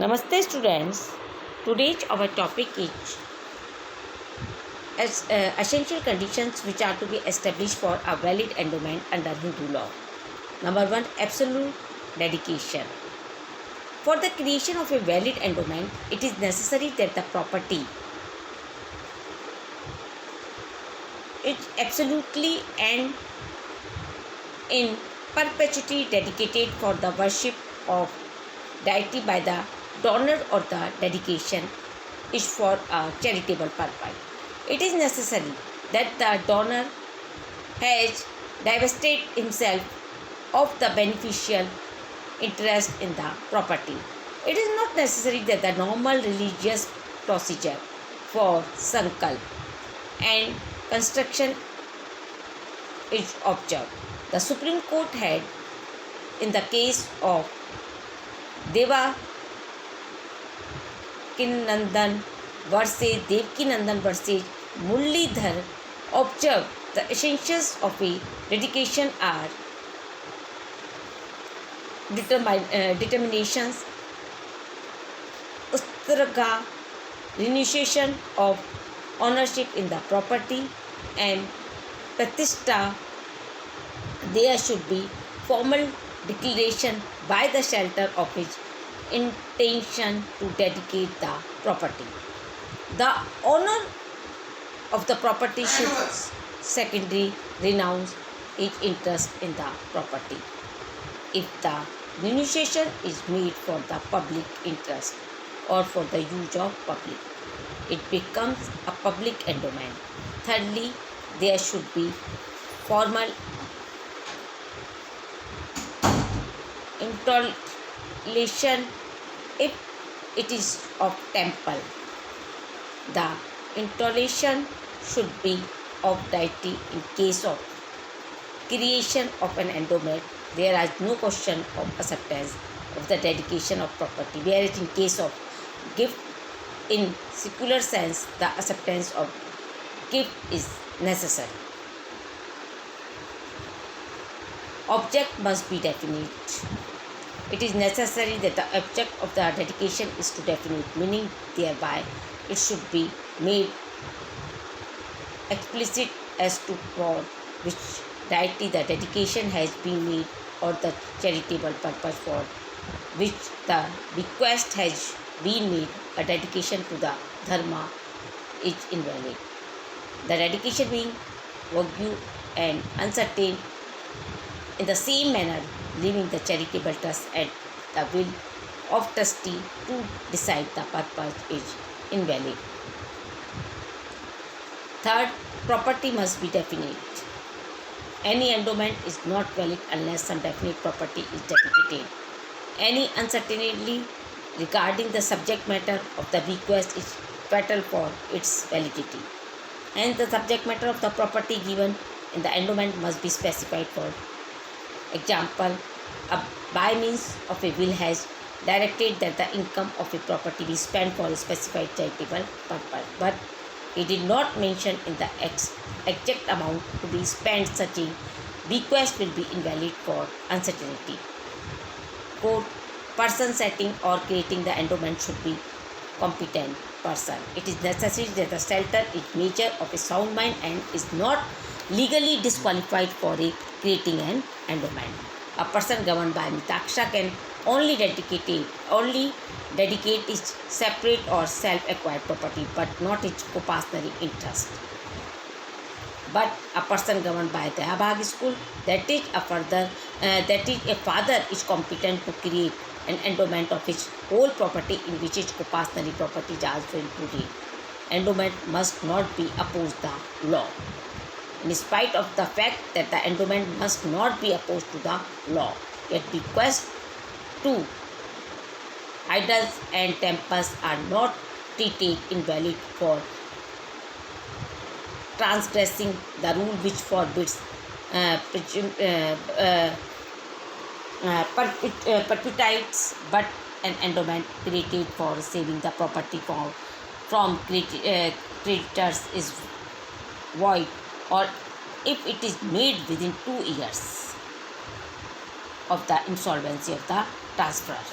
Namaste students. Today's our topic is essential conditions which are to be established for a valid endowment under Hindu law. Number 1, absolute dedication. For the creation of a valid endowment, it is necessary that the property is absolutely and in perpetuity dedicated for the worship of deity by the donor, or the dedication is for a charitable purpose. It is necessary that the donor has divested himself of the beneficial interest in the property. It is not necessary that the normal religious procedure for sankalp and construction is observed. The Supreme Court had, in the case of Devakinandan versus Devkinandan versus Muralidhar, observed the essentials of a dedication are determinations, ustraga, renunciation of ownership in the property, and pratishtha. There should be formal declaration by the shelter of his intention to dedicate the property. The owner of the property should secondly renounce his interest in the property. If the renunciation is made for the public interest or for the use of public, it becomes a public endowment. Thirdly, there should be formal installation if it is of temple. The installation should be of deity. In case of creation of an endowment, there is no question of acceptance of the dedication of property, whereas in case of gift in secular sense, the acceptance of gift is necessary. Object must be definite. It is necessary that the object of the dedication is to definite, meaning thereby it should be made explicit as to for which deity the dedication has been made, or the charitable purpose for which the bequest has been made. A dedication to the dharma is invalid. The dedication being vague and uncertain, in the same manner, leaving the charitable trust at the will of trustee to decide the purpose is invalid. Third, property must be definite. Any endowment is not valid unless some definite property is dedicated. Any uncertainty regarding the subject matter of the bequest is fatal for its validity. Hence, the subject matter of the property given in the endowment must be specified. For example, by means of a will has directed that the income of a property be spent for a specified charitable purpose, but he did not mention in the exact amount to be spent. Such a bequest will be invalid for uncertainty. Quote, person setting or creating the endowment should be competent person. It is necessary that the shelter is measure of a sound mind and is not legally disqualified for creating an endowment. A person governed by mitaksha can only dedicate its separate or self-acquired property, but not its co-partnering interest. But a person governed by the Abhag school, that is a father is competent to create an endowment of his whole property, in which its co-partnering property is also included. Endowment must not be opposed the law. In spite of the fact that the endowment must not be opposed to the law, yet bequests to idols and temples are not treated invalid for transgressing the rule which forbids perpetuates, but an endowment created for saving the property from creditors is void, or if it is made within 2 years of the insolvency of the transferor.